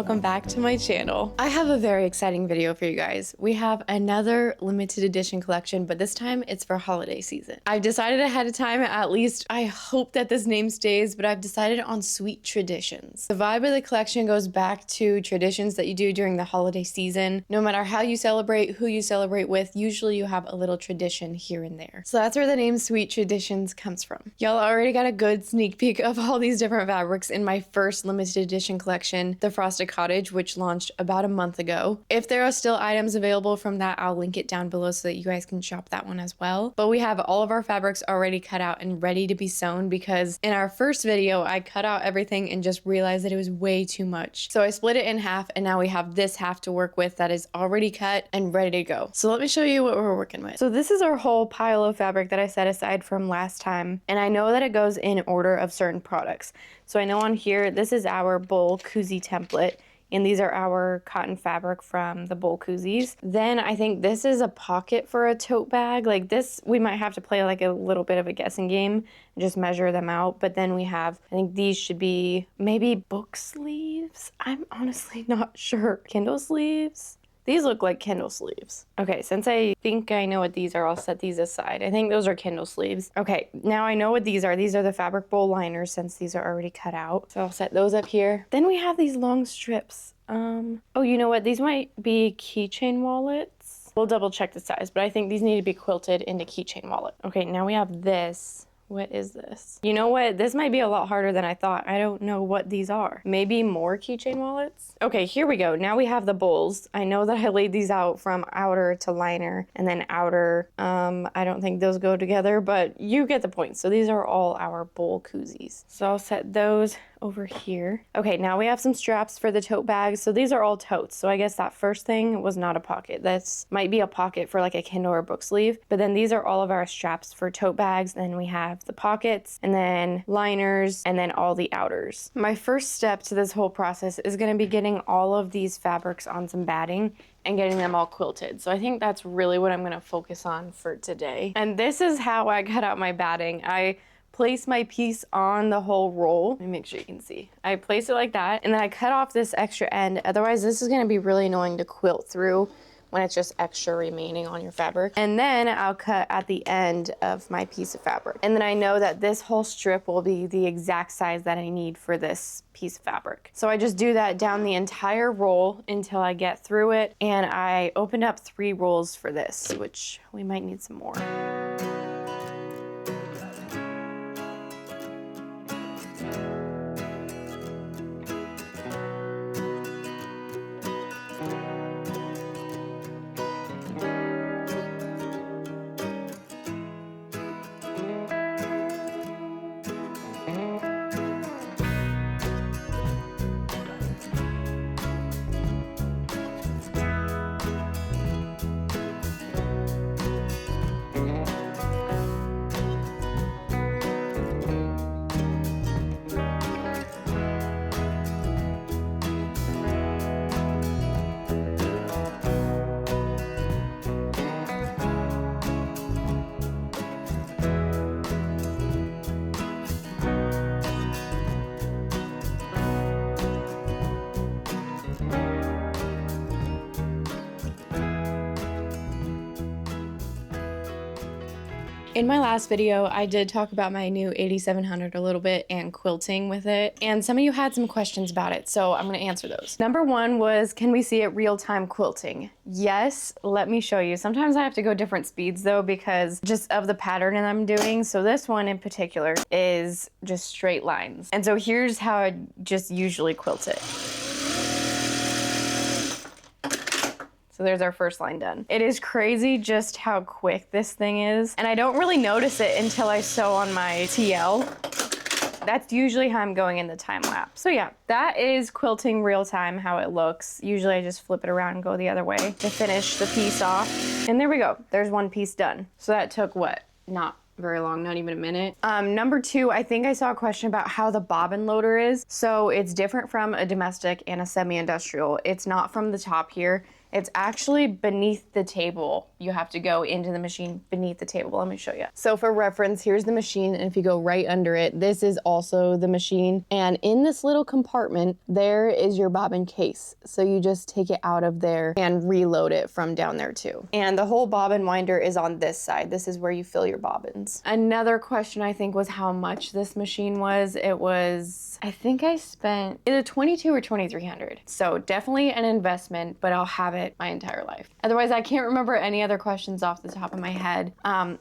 welcome back to my channel. I have a very exciting video for you guys. We have another limited edition collection, but this time it's for holiday season. I've decided ahead of time, at least I hope that this name stays, but I've decided on Sweet Traditions. The vibe of the collection goes back to traditions that you do during the holiday season. No matter how you celebrate, who you celebrate with, usually you have a little tradition here and there. So that's where the name Sweet Traditions comes from. Y'all already got a good sneak peek of all these different fabrics in my first limited edition collection, the Frosted Cottage, which launched about a month ago. If there are still items available from that, I'll link it down below so that you guys can shop that one as well. But we have all of our fabrics already cut out and ready to be sewn because in our first video, I cut out everything and just realized that it was way too much. So I split it in half and now we have this half to work with that is already cut and ready to go. So let me show you what we're working with. So this is our whole pile of fabric that I set aside from last time. And I know that it goes in order of certain products. So I know on here, this is our bowl koozie template, and these are our cotton fabric from the bowl koozies. Then I think this is a pocket for a tote bag. Like this, we might have to play like a little bit of a guessing game and just measure them out. But then we have, I think these should be maybe book sleeves. I'm honestly not sure. Kindle sleeves? These look like Kindle sleeves. Okay, since I think I know what these are, I'll set these aside. I think those are Kindle sleeves. Okay, now I know what these are. These are the fabric bowl liners since these are already cut out. So I'll set those up here. Then we have these long strips. Oh, you know what? These might be keychain wallets. We'll double check the size, but I think these need to be quilted into keychain wallet. Okay, now we have this. What is this? You know what? This might be a lot harder than I thought. I don't know what these are. Maybe more keychain wallets? Okay, here we go. Now we have the bowls. I know that I laid these out from outer to liner and then outer. I don't think those go together, but you get the point. So these are all our bowl koozies. So I'll set those over here. Okay, now we have some straps for the tote bags. So these are all totes. So I guess that first thing was not a pocket. This might be a pocket for like a Kindle or book sleeve. But then these are all of our straps for tote bags. Then we have the pockets and then liners and then all the outers. My first step to this whole process is going to be getting all of these fabrics on some batting and getting them all quilted. So I think that's really what I'm going to focus on for today. And this is how I cut out my batting. I place my piece on the whole roll. Let me make sure you can see. I place it like that, and then I cut off this extra end. Otherwise, this is gonna be really annoying to quilt through when it's just extra remaining on your fabric. And then I'll cut at the end of my piece of fabric. And then I know that this whole strip will be the exact size that I need for this piece of fabric. So I just do that down the entire roll until I get through it. And I opened up 3 rolls for this, which we might need some more. In my last video, I did talk about my new 8700 a little bit and quilting with it. And some of you had some questions about it, so I'm gonna answer those. Number 1 was, can we see it real-time quilting? Yes, let me show you. Sometimes I have to go different speeds though because just of the pattern that I'm doing. So this one in particular is just straight lines. And so here's how I just usually quilt it. So there's our first line done. It is crazy just how quick this thing is. And I don't really notice it until I sew on my TL. That's usually how I'm going in the time lapse. So yeah, that is quilting real time, how it looks. Usually I just flip it around and go the other way to finish the piece off. And there we go, there's one piece done. So that took what? Not very long, not even a minute. Number 2, I think I saw a question about how the bobbin loader is. So it's different from a domestic and a semi-industrial. It's not from the top here. It's actually beneath the table. You have to go into the machine beneath the table. Let me show you. So for reference, here's the machine, and if you go right under it, this is also the machine. And in this little compartment, there is your bobbin case. So you just take it out of there and reload it from down there too. And the whole bobbin winder is on this side. This is where you fill your bobbins. Another question I think was how much this machine was. It was, I think I spent either $2,200 or $2,300. So definitely an investment, but I'll have it my entire life. Otherwise, I can't remember any other questions off the top of my head.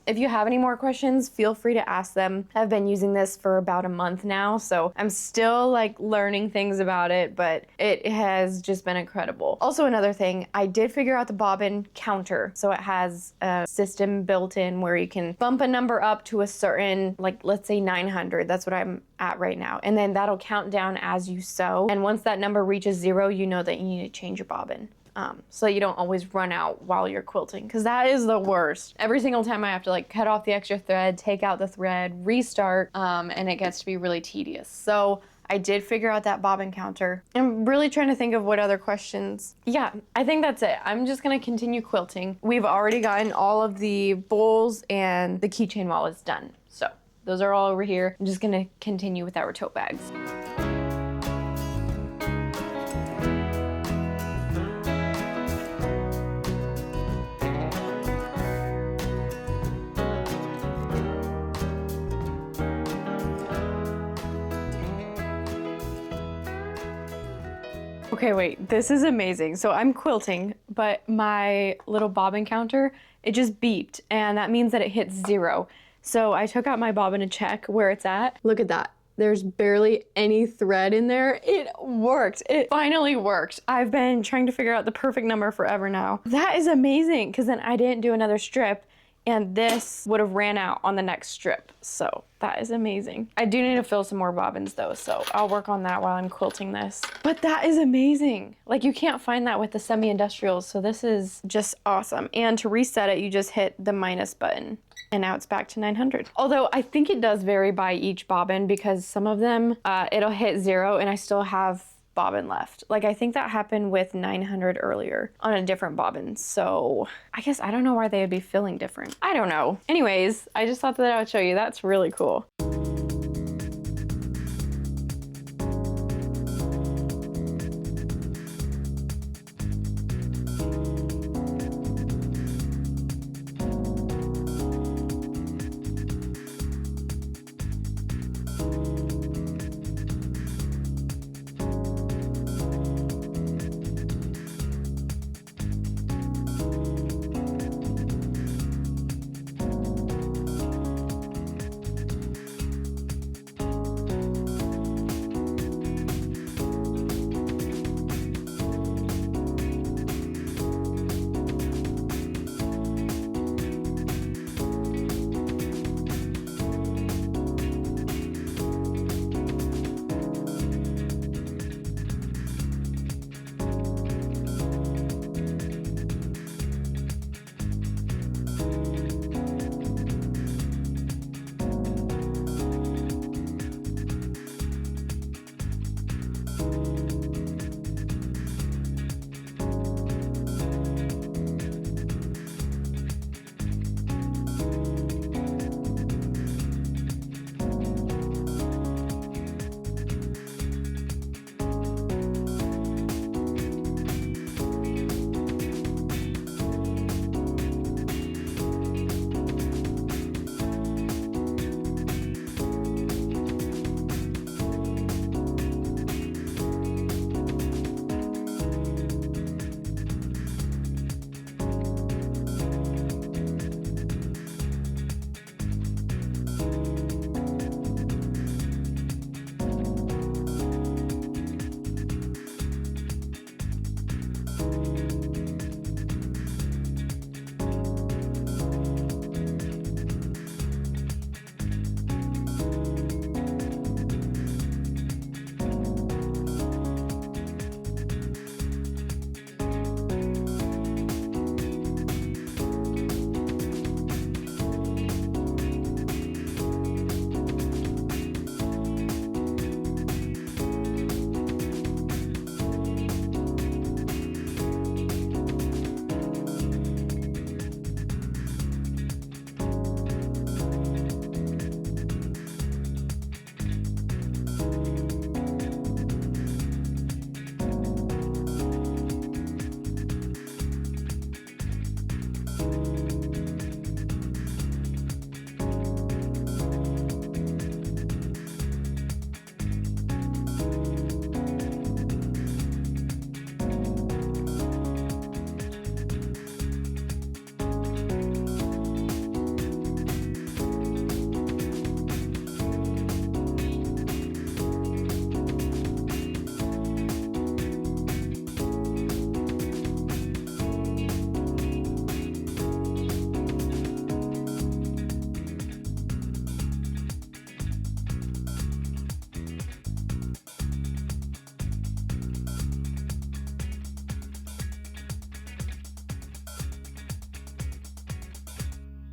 If you have any more questions, feel free to ask them. I've been using this for about a month now, so I'm still like learning things about it, but it has just been incredible. Also, another thing, I did figure out the bobbin counter. So it has a system built in where you can bump a number up to a certain, like let's say 900. That's what I'm at right now. And then that'll count down as you sew. And once that number reaches 0, you know that you need to change your bobbin. So you don't always run out while you're quilting, because that is the worst. Every single time I have to like cut off the extra thread, take out the thread, restart, and it gets to be really tedious. So I did figure out that bobbin counter. I'm really trying to think of what other questions. Yeah, I think that's it. I'm just gonna continue quilting. We've already gotten all of the bowls and the keychain wallets done. So those are all over here. I'm just gonna continue with our tote bags. Okay, wait, this is amazing. So I'm quilting, but my little bobbin counter, it just beeped, and that means that it hits 0. So I took out my bobbin to check where it's at. Look at that. There's barely any thread in there. It worked. It finally worked. I've been trying to figure out the perfect number forever now. That is amazing, because then I didn't do another strip, and this would have ran out on the next strip. So that is amazing. I do need to fill some more bobbins though, so I'll work on that while I'm quilting this. But that is amazing. Like, you can't find that with the semi-industrials, so this is just awesome. And to reset it, you just hit the minus button, and now it's back to 900. Although I think it does vary by each bobbin, because some of them, it'll hit 0 and I still have bobbin left. Like, I think that happened with 900 earlier on a different bobbin. So I guess I don't know why they would be filling different. I don't know. Anyways, I just thought that I would show you. That's really cool.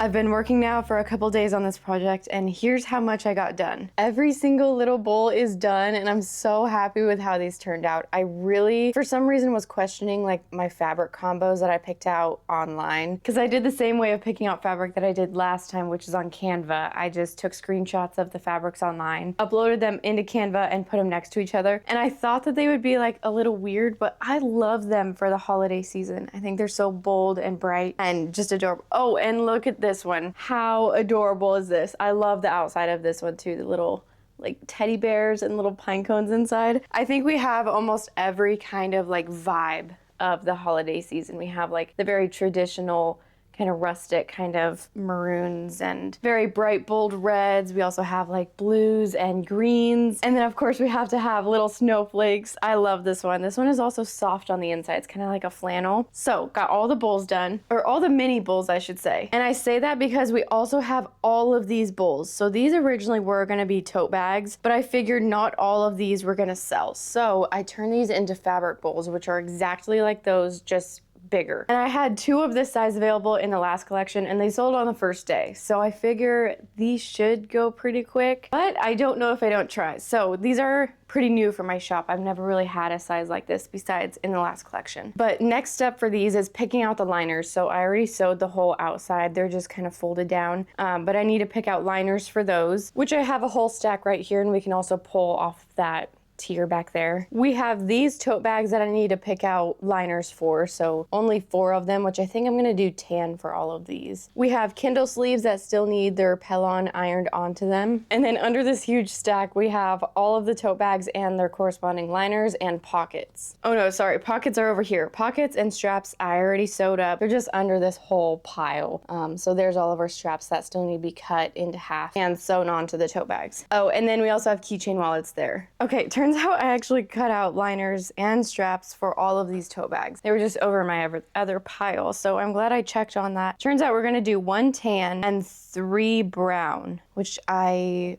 I've been working now for a couple days on this project, and here's how much I got done. Every single little bowl is done, and I'm so happy with how these turned out. I really, for some reason, was questioning like my fabric combos that I picked out online, because I did the same way of picking out fabric that I did last time, which is on Canva. I just took screenshots of the fabrics online, uploaded them into Canva, and put them next to each other. And I thought that they would be like a little weird, but I love them for the holiday season. I think they're so bold and bright and just adorable. Oh, and look at this one. How adorable is this? I love the outside of this one too, the little like teddy bears and little pine cones inside. I think we have almost every kind of like vibe of the holiday season. We have like the very traditional kind of rustic kind of maroons and very bright bold reds. We also have like blues and greens, and then of course we have to have little snowflakes. I love this one. This one is also soft on the inside. It's kind of like a flannel. So got all the bowls done, or all the mini bowls I should say. And I say that because we also have all of these bowls. So these originally were going to be tote bags, but I figured not all of these were going to sell. So I turned these into fabric bowls, which are exactly like those, just bigger. And I had 2 of this size available in the last collection, and they sold on the first day. So I figure these should go pretty quick, but I don't know if I don't try. So these are pretty new for my shop. I've never really had a size like this besides in the last collection. But next step for these is picking out the liners. So I already sewed the whole outside. They're just kind of folded down, but I need to pick out liners for those, which I have a whole stack right here, and we can also pull off that tier back there. We have these tote bags that I need to pick out liners for, so only 4 of them, which I think I'm gonna do tan for all of these. We have Kindle sleeves that still need their Pellon ironed onto them. And then under this huge stack, we have all of the tote bags and their corresponding liners and pockets. Oh no, sorry, pockets are over here. Pockets and straps I already sewed up. They're just under this whole pile. So there's all of our straps that still need to be cut into half and sewn onto the tote bags. Oh, and then we also have keychain wallets there. Okay, turns out I actually cut out liners and straps for all of these tote bags. They were just over my other pile, so I'm glad I checked on that. Turns out we're gonna do 1 tan and 3 brown, which I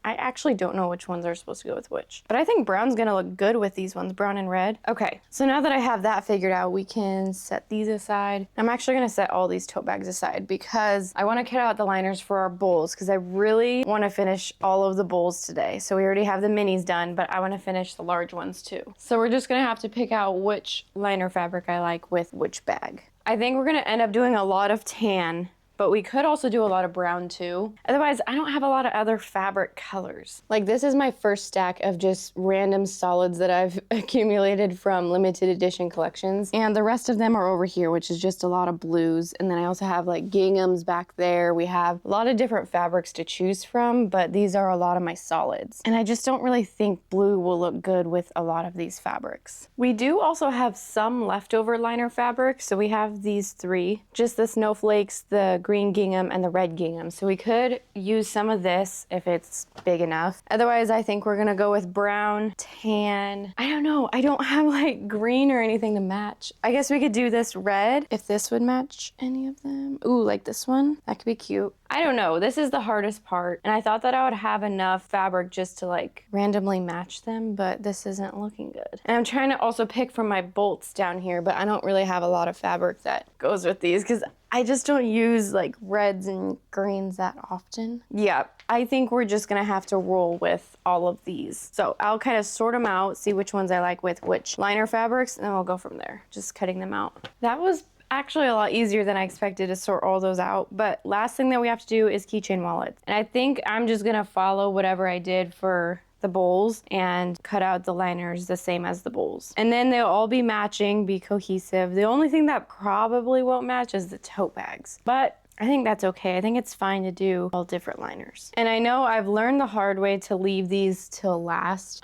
actually don't know which ones are supposed to go with which, but I think brown's gonna look good with these ones, brown and red. Okay, so now that I have that figured out, we can set these aside. I'm actually gonna set all these tote bags aside because I wanna cut out the liners for our bowls, because I really wanna finish all of the bowls today. So we already have the minis done, but I wanna finish the large ones too. So we're just gonna have to pick out which liner fabric I like with which bag. I think we're gonna end up doing a lot of tan, but we could also do a lot of brown too. Otherwise, I don't have a lot of other fabric colors. Like this is my first stack of just random solids that I've accumulated from limited edition collections. And the rest of them are over here, which is just a lot of blues. And then I also have like ginghams back there. We have a lot of different fabrics to choose from, but these are a lot of my solids. And I just don't really think blue will look good with a lot of these fabrics. We do also have some leftover liner fabric. So we have these 3, just the snowflakes, the green gingham, and the red gingham. So we could use some of this if it's big enough. Otherwise, I think we're gonna go with brown, tan. I don't know, I don't have like green or anything to match. I guess we could do this red if this would match any of them. Ooh, like this one, that could be cute. I don't know, this is the hardest part. And I thought that I would have enough fabric just to like randomly match them, but this isn't looking good. And I'm trying to also pick from my bolts down here, but I don't really have a lot of fabric that goes with these because I just don't use like reds and greens that often. Yeah, I think we're just gonna have to roll with all of these. So I'll kind of sort them out, see which ones I like with which liner fabrics, and then we'll go from there, just cutting them out. That was actually a lot easier than I expected to sort all those out. But last thing that we have to do is keychain wallets. And I think I'm just gonna follow whatever I did for the bowls and cut out the liners the same as the bowls. And then they'll all be matching, be cohesive. The only thing that probably won't match is the tote bags. But I think that's okay. I think it's fine to do all different liners. And I know I've learned the hard way to leave these till last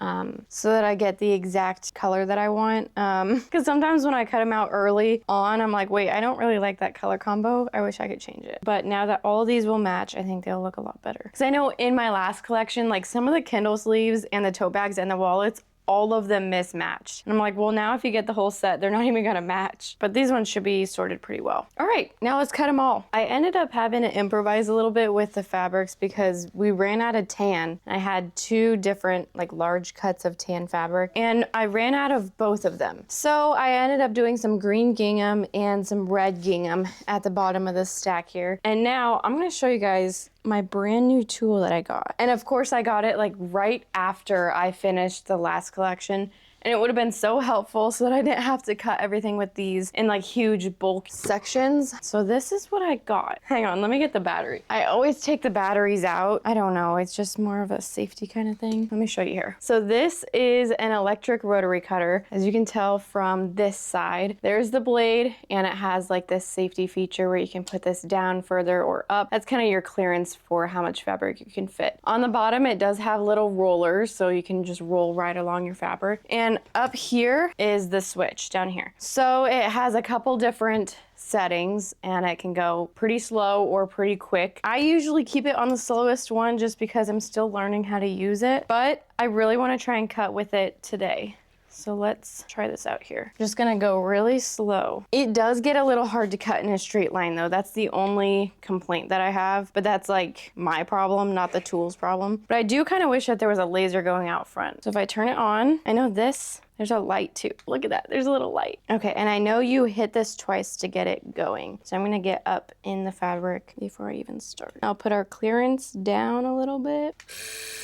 so that I get the exact color that I want. Because sometimes when I cut them out early on, I'm like, wait, I don't really like that color combo. I wish I could change it. But now that all of these will match, I think they'll look a lot better. Because I know in my last collection, like some of the Kindle sleeves and the tote bags and the wallets all of them mismatched. And I'm like, well, now if you get the whole set, they're not even gonna match. But these ones should be sorted pretty well. All right, now let's cut them all. I ended up having to improvise a little bit with the fabrics because we ran out of tan. I had 2 different like large cuts of tan fabric and I ran out of both of them. So I ended up doing some green gingham and some red gingham at the bottom of this stack here. And now I'm gonna show you guys my brand new tool that I got. And of course I got it like right after I finished the last collection. And it would have been so helpful so that I didn't have to cut everything with these in like huge bulk sections. So this is what I got. Hang on, let me get the battery. I always take the batteries out. I don't know, it's just more of a safety kind of thing. Let me show you here. So this is an electric rotary cutter. As you can tell from this side, there's the blade and it has like this safety feature where you can put this down further or up. That's kind of your clearance for how much fabric you can fit. On the bottom, it does have little rollers so you can just roll right along your fabric. And up here is the switch down here. So it has a couple different settings and it can go pretty slow or pretty quick. I usually keep it on the slowest one just because I'm still learning how to use it, but I really want to try and cut with it today. So let's try this out here. Just gonna go really slow. It does get a little hard to cut in a straight line though. That's the only complaint that I have, but that's like my problem, not the tool's problem. But I do kind of wish that there was a laser going out front. So if I turn it on, I know this, there's a light too. Look at that, there's a little light. Okay, and I know you hit this twice to get it going. So I'm gonna get up in the fabric before I even start. I'll put our clearance down a little bit.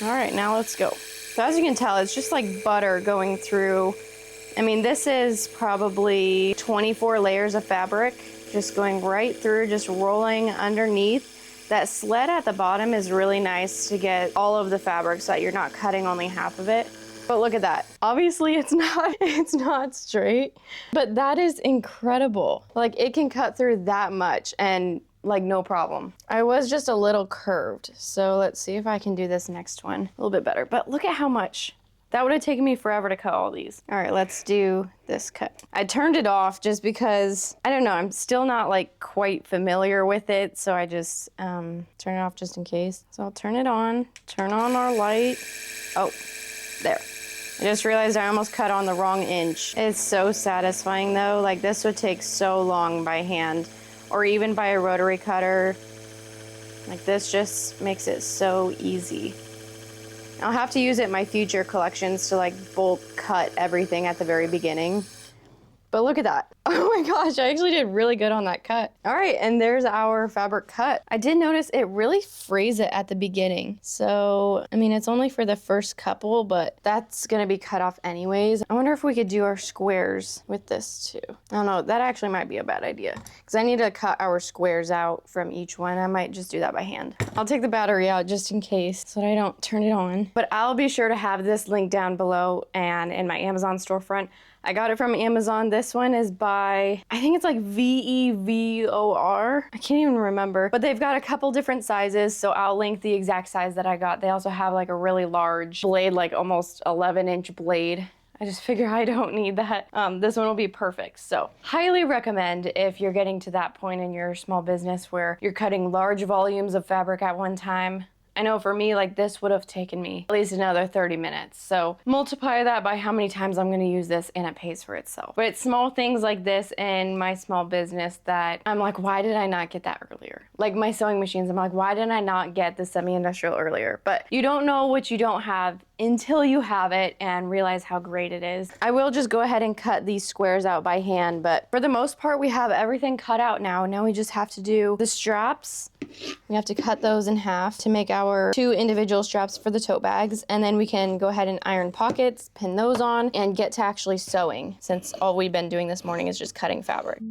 All right, now let's go. So as you can tell, it's just like butter going through. I mean, this is probably 24 layers of fabric, just going right through, just rolling underneath. That sled at the bottom is really nice to get all of the fabric so that you're not cutting only half of it. But look at that. Obviously it's not straight, but that is incredible. Like it can cut through that much and like no problem. I was just a little curved. So let's see if I can do this next one a little bit better. But look at how much. That would have taken me forever to cut all these. All right, let's do this cut. I turned it off just because, I don't know, I'm still not like quite familiar with it. So I just turn it off just in case. So I'll turn it on, turn on our light. Oh, there. I just realized I almost cut on the wrong inch. It's so satisfying though. Like this would take so long by hand or even by a rotary cutter. Like this just makes it so easy. I'll have to use it in my future collections to like bulk cut everything at the very beginning. But look at that. Oh my gosh, I actually did really good on that cut. All right, and there's our fabric cut. I did notice it really frays it at the beginning. So, I mean, it's only for the first couple, but that's gonna be cut off anyways. I wonder if we could do our squares with this too. I don't know, that actually might be a bad idea because I need to cut our squares out from each one. I might just do that by hand. I'll take the battery out just in case so that I don't turn it on. But I'll be sure to have this link down below and in my Amazon storefront. I got it from Amazon. This one is by, I think it's like VEVOR. I can't even remember, but they've got a couple different sizes. So I'll link the exact size that I got. They also have like a really large blade, like almost 11-inch blade. I just figure I don't need that. This one will be perfect. So highly recommend if you're getting to that point in your small business where you're cutting large volumes of fabric at one time. I know for me, like this would have taken me at least another 30 minutes. So multiply that by how many times I'm gonna use this and it pays for itself. But it's small things like this in my small business that I'm like, why did I not get that earlier? Like my sewing machines, I'm like, why did I not get the semi-industrial earlier? But you don't know what you don't have until you have it and realize how great it is. I will just go ahead and cut these squares out by hand, but for the most part, we have everything cut out now. Now we just have to do the straps. We have to cut those in half to make our 2 individual straps for the tote bags. And then we can go ahead and iron pockets, pin those on, and get to actually sewing, since all we've been doing this morning is just cutting fabric.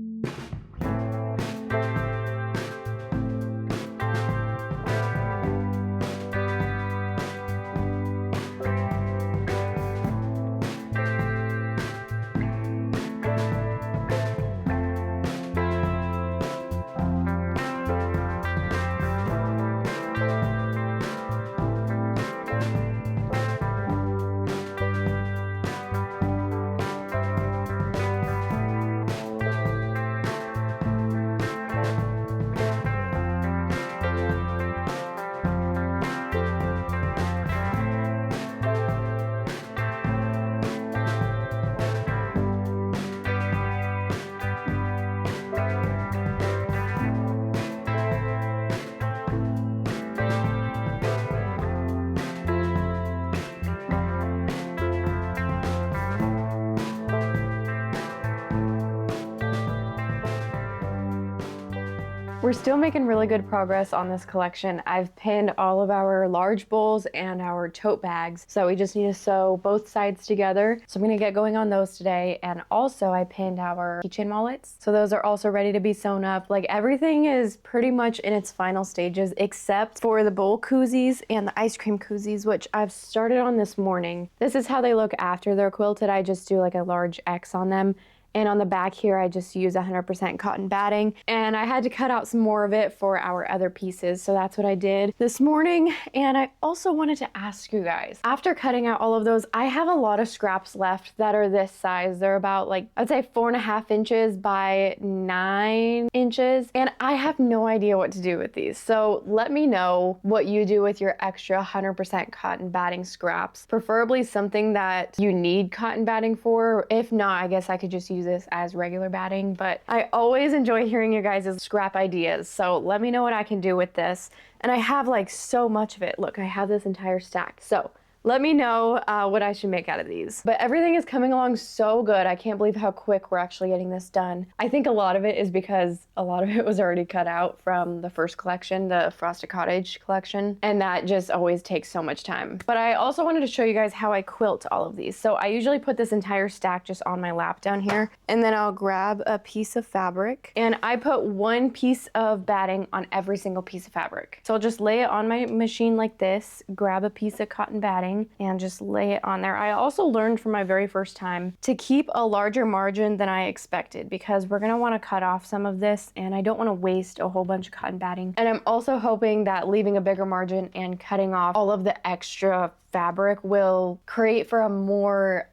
We're still making really good progress on this collection. I've pinned all of our large bowls and our tote bags, so we just need to sew both sides together. So I'm gonna get going on those today. And also I pinned our keychain wallets. So those are also ready to be sewn up. Like everything is pretty much in its final stages except for the bowl koozies and the ice cream koozies, which I've started on this morning. This is how they look after they're quilted. I just do like a large X on them. And on the back here, I just use 100% cotton batting. And I had to cut out some more of it for our other pieces. So that's what I did this morning. And I also wanted to ask you guys, after cutting out all of those, I have a lot of scraps left that are this size. They're about like, I'd say 4.5 inches by 9 inches. And I have no idea what to do with these. So let me know what you do with your extra 100% cotton batting scraps. Preferably something that you need cotton batting for. If not, I guess I could just use this as regular batting, but I always enjoy hearing your guys' scrap ideas. So let me know what I can do with this. And I have like so much of it. Look, I have this entire stack. So let me know what I should make out of these. But everything is coming along so good. I can't believe how quick we're actually getting this done. I think a lot of it is because a lot of it was already cut out from the first collection, the Frosted Cottage collection, and that just always takes so much time. But I also wanted to show you guys how I quilt all of these. So I usually put this entire stack just on my lap down here, and then I'll grab a piece of fabric, and I put one piece of batting on every single piece of fabric. So I'll just lay it on my machine like this, grab a piece of cotton batting, and just lay it on there. I also learned from my very first time to keep a larger margin than I expected because we're gonna wanna cut off some of this and I don't wanna waste a whole bunch of cotton batting. And I'm also hoping that leaving a bigger margin and cutting off all of the extra fabric will create for a more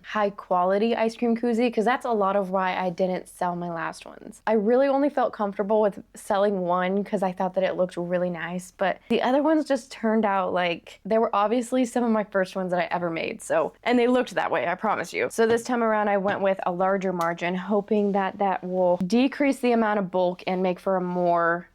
high quality ice cream koozie, because that's a lot of why I didn't sell my last ones. I really only felt comfortable with selling one because I thought that it looked really nice, but the other ones just turned out like they were obviously some of my first ones that I ever made. So, and they looked that way, I promise you. So this time around I went with a larger margin, hoping that that will decrease the amount of bulk and make for a more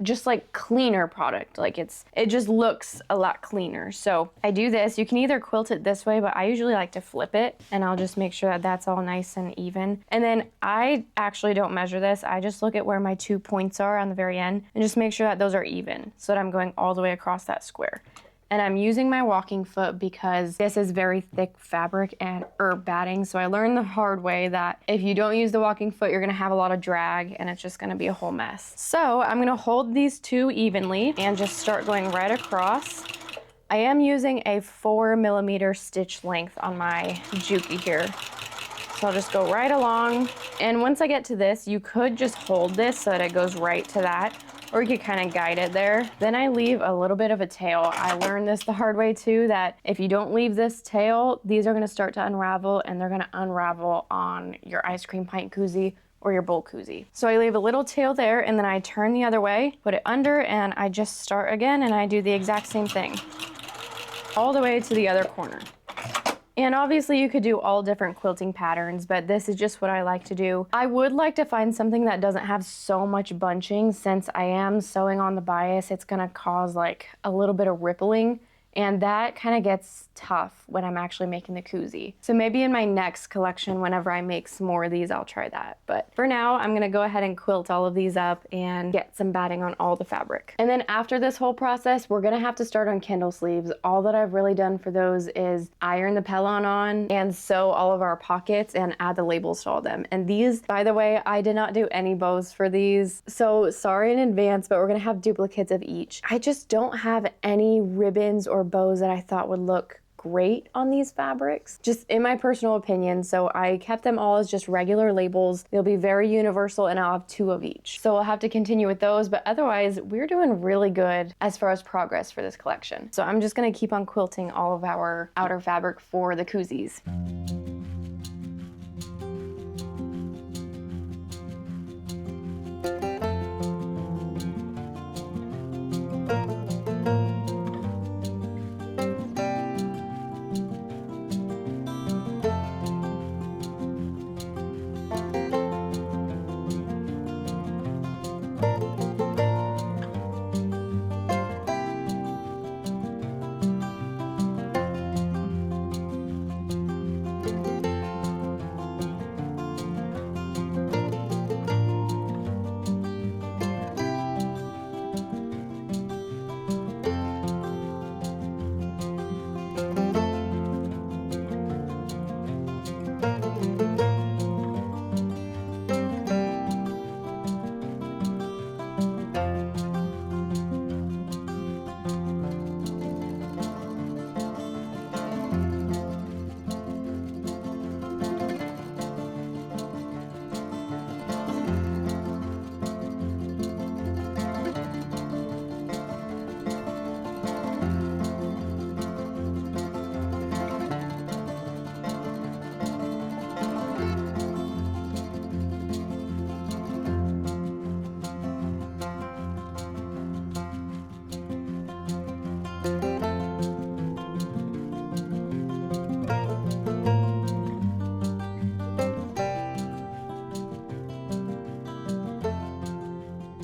just like cleaner product. Like it just looks a lot cleaner. So I do this. You can either quilt it this way, but I usually like to flip it, and I'll just make sure that that's all nice and even. And then I actually don't measure this. I just look at where my 2 points are on the very end and just make sure that those are even so that I'm going all the way across that square. And I'm using my walking foot because this is very thick fabric and batting. So I learned the hard way that if you don't use the walking foot, you're gonna have a lot of drag and it's just gonna be a whole mess. So I'm gonna hold these two evenly and just start going right across. I am using a 4mm stitch length on my Juki here. So I'll just go right along. And once I get to this, you could just hold this so that it goes right to that, or you could kind of guide it there. Then I leave a little bit of a tail. I learned this the hard way too, that if you don't leave this tail, these are gonna start to unravel, and they're gonna unravel on your ice cream pint koozie or your bowl koozie. So I leave a little tail there, and then I turn the other way, put it under, and I just start again, and I do the exact same thing all the way to the other corner. And obviously you could do all different quilting patterns, but this is just what I like to do. I would like to find something that doesn't have so much bunching. Since I am sewing on the bias, it's gonna cause like a little bit of rippling, and that kind of gets tough when I'm actually making the koozie. So maybe in my next collection, whenever I make some more of these, I'll try that. But for now, I'm gonna go ahead and quilt all of these up and get some batting on all the fabric. And then after this whole process, we're gonna have to start on Kindle sleeves. All that I've really done for those is iron the pellon on and sew all of our pockets and add the labels to all of them. And these, by the way, I did not do any bows for these. So sorry in advance, but we're gonna have duplicates of each. I just don't have any ribbons or bows that I thought would look great on these fabrics, just in my personal opinion. So I kept them all as just regular labels. They'll be very universal, and I'll have 2 of each. So I'll have to continue with those, but otherwise we're doing really good as far as progress for this collection. So I'm just gonna keep on quilting all of our outer fabric for the koozies.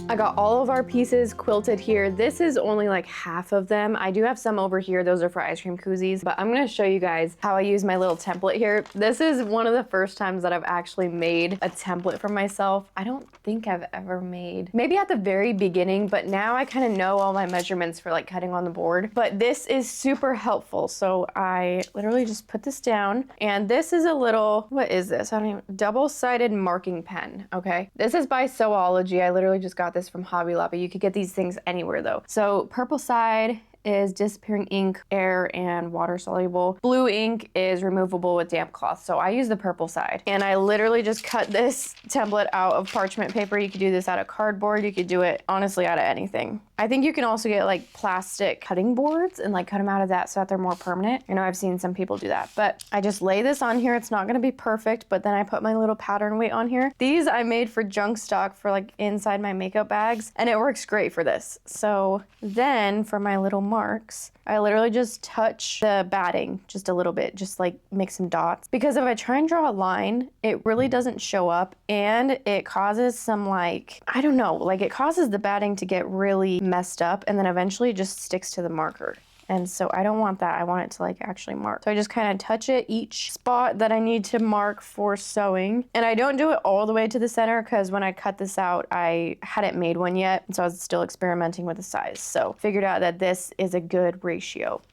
I got all of our pieces quilted here. This is only like half of them. I do have some over here. Those are for ice cream koozies, but I'm gonna show you guys how I use my little template here. This is one of the first times that I've actually made a template for myself. I don't think I've ever made, maybe at the very beginning, but now I kind of know all my measurements for like cutting on the board. But this is super helpful. So I literally just put this down, and this is a little, what is this? I don't even, double-sided marking pen, okay? This is by Xoxology. I literally just got this from Hobby Lobby. You could get these things anywhere though. So purple side is disappearing ink, air, and water soluble. Blue ink is removable with damp cloth. So I use the purple side. And I literally just cut this template out of parchment paper. You could do this out of cardboard. You could do it honestly out of anything. I think you can also get like plastic cutting boards and like cut them out of that so that they're more permanent. You know, I've seen some people do that, but I just lay this on here. It's not gonna be perfect, but then I put my little pattern weight on here. These I made for junk stock for like inside my makeup bags, and it works great for this. So then for my little marks, I literally just touch the batting just a little bit, just like make some dots. Because if I try and draw a line, it really doesn't show up, and it causes some like, I don't know, like it causes the batting to get really messed up, and then eventually it just sticks to the marker. And so I don't want that. I want it to like actually mark. So I just kind of touch it each spot that I need to mark for sewing. And I don't do it all the way to the center because when I cut this out, I hadn't made one yet. And so I was still experimenting with the size. So figured out that this is a good ratio.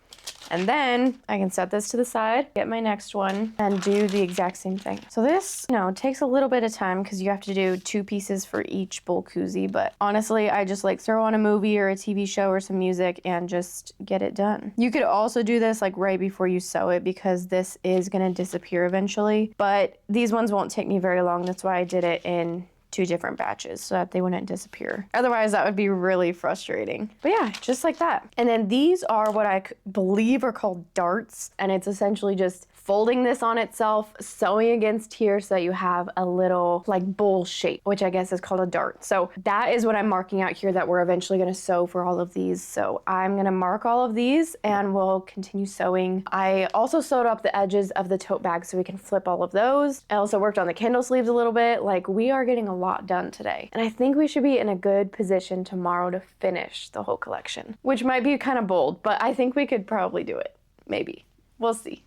And then I can set this to the side, get my next one, and do the exact same thing. So this, you know, takes a little bit of time because you have to do 2 pieces for each bowl koozie. But honestly, I just like throw on a movie or a TV show or some music and just get it done. You could also do this like right before you sew it because this is gonna disappear eventually. But these ones won't take me very long. That's why I did it in 2 different batches so that they wouldn't disappear. Otherwise, that would be really frustrating. But yeah, just like that. And then these are what I believe are called darts. And it's essentially just folding this on itself, sewing against here so that you have a little like bowl shape, which I guess is called a dart. So that is what I'm marking out here that we're eventually gonna sew for all of these. So I'm gonna mark all of these and we'll continue sewing. I also sewed up the edges of the tote bag so we can flip all of those. I also worked on the candle sleeves a little bit. Like we are getting a lot done today. And I think we should be in a good position tomorrow to finish the whole collection, which might be kind of bold, but I think we could probably do it. Maybe. We'll see.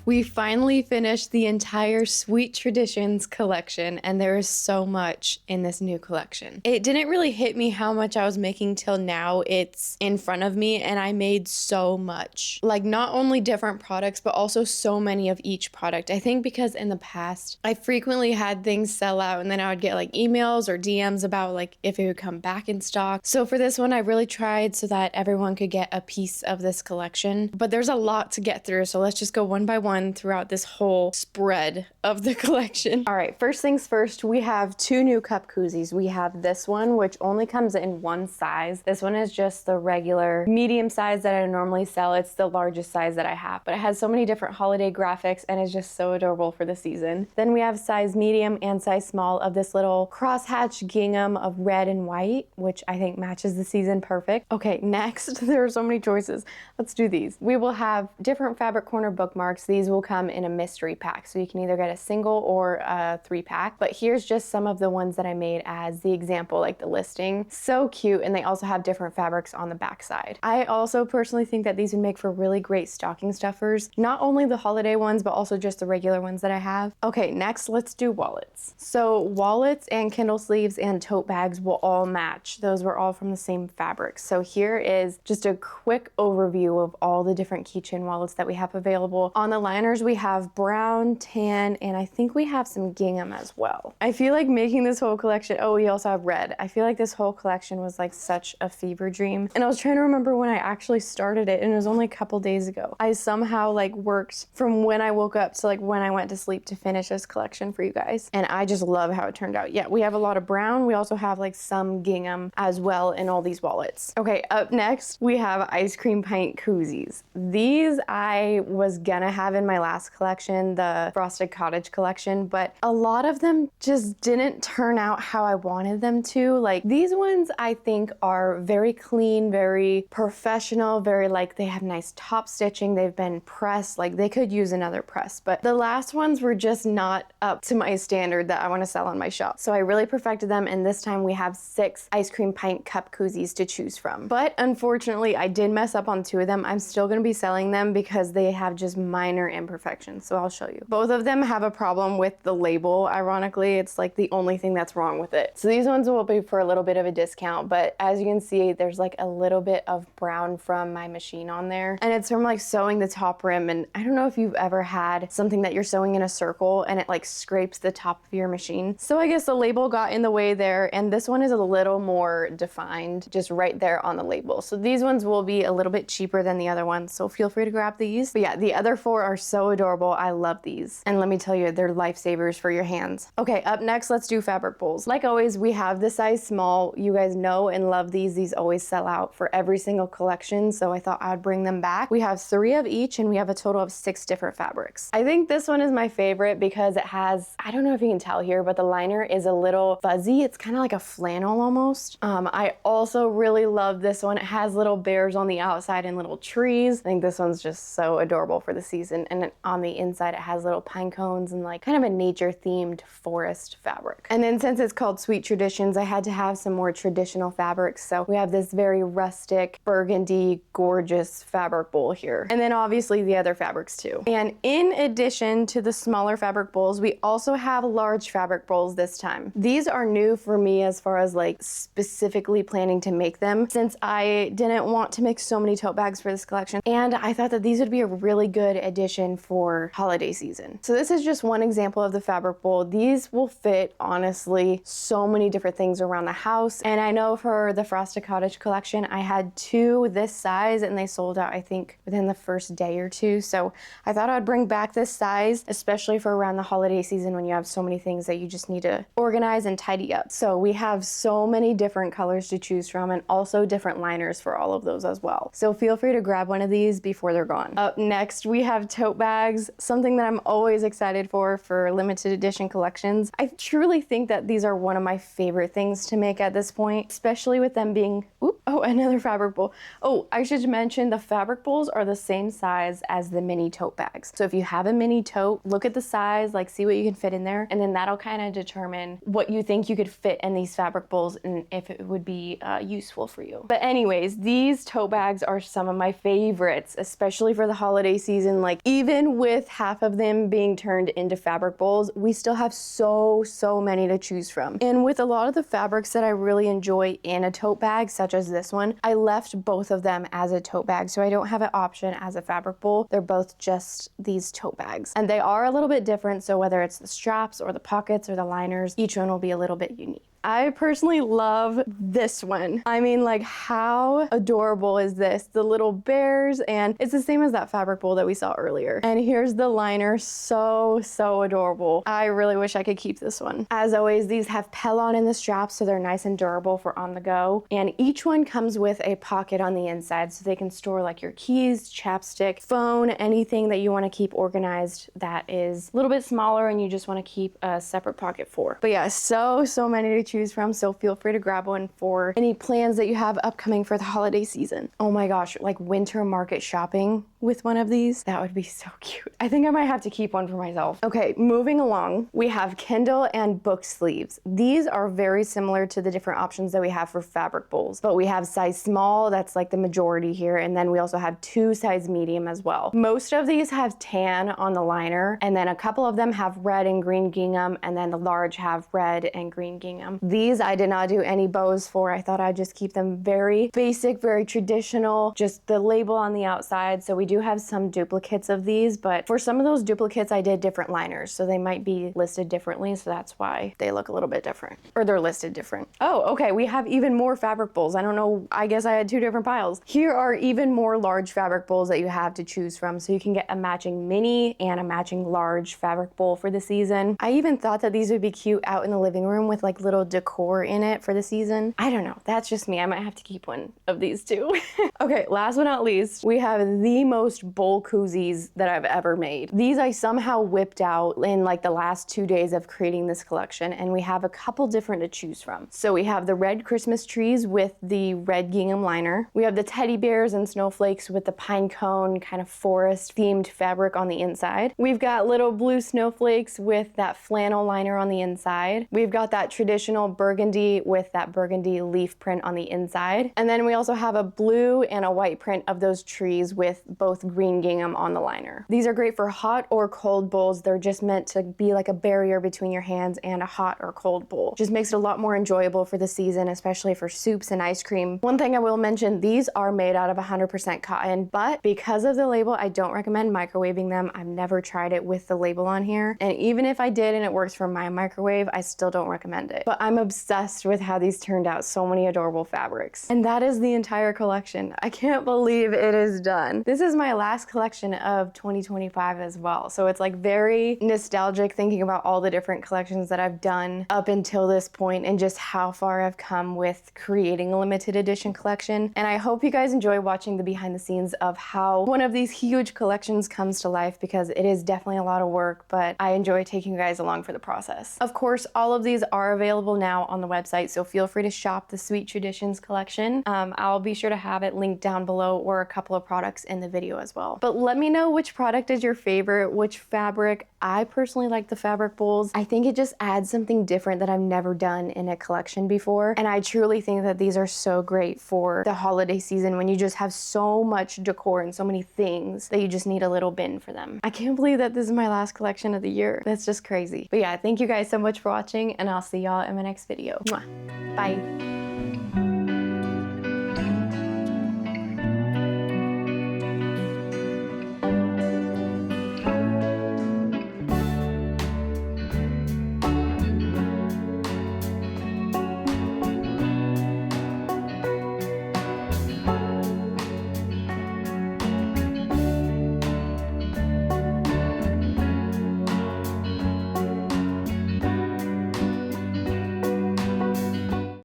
We finally finished the entire Sweet Traditions collection, and there is so much in this new collection. It didn't really hit me how much I was making till now it's in front of me, and I made so much. Like, not only different products, but also so many of each product. I think because in the past, I frequently had things sell out, and then I would get like emails or DMs about like if it would come back in stock. So for this one, I really tried so that everyone could get a piece of this collection. But there's a lot to get through, so let's just go one by one throughout this whole spread of the collection. All right, first things first, we have two new cup koozies. We have this one, which only comes in one size. This one is just the regular medium size that I normally sell. It's the largest size that I have, but it has so many different holiday graphics and is just so adorable for the season. Then we have size medium and size small of this little crosshatch gingham of red and white, which I think matches the season perfect. Okay, next, there are so many choices. Let's do these. We will have different fabric corner bookmarks. These will come in a mystery pack, so you can either get a single or a 3-pack, but here's just some of the ones that I made as the example, like the listing. So cute, and they also have different fabrics on the back side. I also personally think that these would make for really great stocking stuffers, not only the holiday ones, but also just the regular ones that I have. Okay, next let's do wallets. So wallets and Kindle sleeves and tote bags will all match. Those were all from the same fabric. So here is just a quick overview of all the different keychain wallets that we have available. On the liners, we have brown, tan, and I think we have some gingham as well. I feel like making this whole collection, oh, we also have red. I feel like this whole collection was like such a fever dream. And I was trying to remember when I actually started it, and it was only a couple days ago. I somehow like worked from when I woke up to like when I went to sleep to finish this collection for you guys. And I just love how it turned out. Yeah, we have a lot of brown. We also have like some gingham as well in all these wallets. Okay, up next, we have ice cream pint koozies. These I was gonna have in my last collection, the Frosted Cottage collection, but a lot of them just didn't turn out how I wanted them to. Like these ones I think are very clean, very professional, very like they have nice top stitching, they've been pressed, like they could use another press, but the last ones were just not up to my standard that I want to sell on my shop. So I really perfected them, and this time we have 6 ice cream pint cup koozies to choose from. But unfortunately I did mess up on 2 of them. I'm still going to be selling them because they have just minor imperfections, so I'll show you. Both of them have a problem with the label. Ironically, it's like the only thing that's wrong with it. So these ones will be for a little bit of a discount, but as you can see, there's like a little bit of brown from my machine on there, and it's from like sewing the top rim. And I don't know if you've ever had something that you're sewing in a circle and it like scrapes the top of your machine. So I guess the label got in the way there, and this one is a little more defined just right there on the label. So these ones will be a little bit cheaper than the other ones, so feel free to grab these. But yeah, the other 4 are so adorable. I love these, and let me tell you, they're lifesavers for your hands. Okay, up next, let's do fabric bowls. Like always, we have the size small. You guys know and love these. These always sell out for every single collection, so I thought I would bring them back. We have 3 of each, and we have a total of 6 different fabrics. I think this one is my favorite because it has, I don't know if you can tell here, but the liner is a little fuzzy. It's kind of like a flannel almost. I also really love this one. It has little bears on the outside and little trees. I think this one's just so adorable for the season. And on the inside, it has little pine cones and like kind of a nature themed forest fabric. And then since it's called Sweet Traditions, I had to have some more traditional fabrics. So we have this very rustic, burgundy, gorgeous fabric bowl here. And then obviously the other fabrics too. And in addition to the smaller fabric bowls, we also have large fabric bowls this time. These are new for me as far as like specifically planning to make them, since I didn't want to make so many tote bags for this collection. And I thought that these would be a really good addition for holiday season. So this is just one example of the fabric bowl. These will fit, honestly, so many different things around the house. And I know for the Frosted Cottage collection, I had 2 this size and they sold out, I think, within the first day or 2. So I thought I'd bring back this size, especially for around the holiday season when you have so many things that you just need to organize and tidy up. So we have so many different colors to choose from, and also different liners for all of those as well. So feel free to grab one of these before they're gone. Up next, we have tote bags, something that I'm always excited for limited edition collections. I truly think that these are one of my favorite things to make at this point, especially with them being, another fabric bowl. Oh, I should mention the fabric bowls are the same size as the mini tote bags. So if you have a mini tote, look at the size, like see what you can fit in there, and then that'll kind of determine what you think you could fit in these fabric bowls and if it would be useful for you. But anyways, these tote bags are some of my favorites, especially for the holiday season. Like Even with half of them being turned into fabric bowls, we still have so many to choose from. And with a lot of the fabrics that I really enjoy in a tote bag, such as this one, I left both of them as a tote bag, so I don't have an option as a fabric bowl. They're both just these tote bags. And they are a little bit different, so whether it's the straps or the pockets or the liners, each one will be a little bit unique. I personally love this one. I mean, like, how adorable is this? The little bears, and it's the same as that fabric bowl that we saw earlier. And here's the liner, so adorable. I really wish I could keep this one. As always, these have Pellon in the straps, so they're nice and durable for on the go. And each one comes with a pocket on the inside, so they can store like your keys, chapstick, phone, anything that you want to keep organized that is a little bit smaller and you just want to keep a separate pocket for. But yeah, so many to choose from, so feel free to grab one for any plans that you have upcoming for the holiday season. Oh my gosh, like winter market shopping with one of these, that would be so cute. I think I might have to keep one for myself. Okay, moving along, we have Kindle and book sleeves. These are very similar to the different options that we have for fabric bowls, but we have size small, that's like the majority here, and then we also have 2 size medium as well. Most of these have tan on the liner, and then a couple of them have red and green gingham, and then the large have red and green gingham. These I did not do any bows for. I thought I'd just keep them very basic, very traditional, just the label on the outside. So we do have some duplicates of these, but for some of those duplicates I did different liners, so they might be listed differently, so that's why they look a little bit different, or they're listed different. Oh, okay, we have even more fabric bowls. I don't know, I guess I had 2 different piles. Here are even more large fabric bowls that you have to choose from, so you can get a matching mini and a matching large fabric bowl for the season. I even thought that these would be cute out in the living room with like little decor in it for the season. I don't know, that's just me. I might have to keep one of these too. Okay, last but not least, we have the most bowl koozies that I've ever made. These I somehow whipped out in like the last 2 days of creating this collection, and we have a couple different to choose from. So we have the red Christmas trees with the red gingham liner. We have the teddy bears and snowflakes with the pine cone kind of forest themed fabric on the inside. We've got little blue snowflakes with that flannel liner on the inside. We've got that traditional burgundy with that burgundy leaf print on the inside. And then we also have a blue and a white print of those trees with both green gingham on the liner. These are great for hot or cold bowls. They're just meant to be like a barrier between your hands and a hot or cold bowl. Just makes it a lot more enjoyable for the season, especially for soups and ice cream. One thing I will mention, these are made out of 100% cotton, but because of the label, I don't recommend microwaving them. I've never tried it with the label on here. And even if I did and it works for my microwave, I still don't recommend it. But I'm obsessed with how these turned out. So many adorable fabrics. And that is the entire collection. I can't believe it is done. This is my last collection of 2025 as well. So it's like very nostalgic thinking about all the different collections that I've done up until this point and just how far I've come with creating a limited edition collection. And I hope you guys enjoy watching the behind the scenes of how one of these huge collections comes to life, because it is definitely a lot of work, but I enjoy taking you guys along for the process. Of course, all of these are available now on the website, so feel free to shop the Sweet Traditions collection. I'll be sure to have it linked down below, or a couple of products in the video as well. But let me know which product is your favorite, which fabric. I personally like the fabric bowls. I think it just adds something different that I've never done in a collection before. And I truly think that these are so great for the holiday season when you just have so much decor and so many things that you just need a little bin for them. I can't believe that this is my last collection of the year. That's just crazy. But yeah, thank you guys so much for watching, and I'll see y'all in my next video. Mwah. Bye.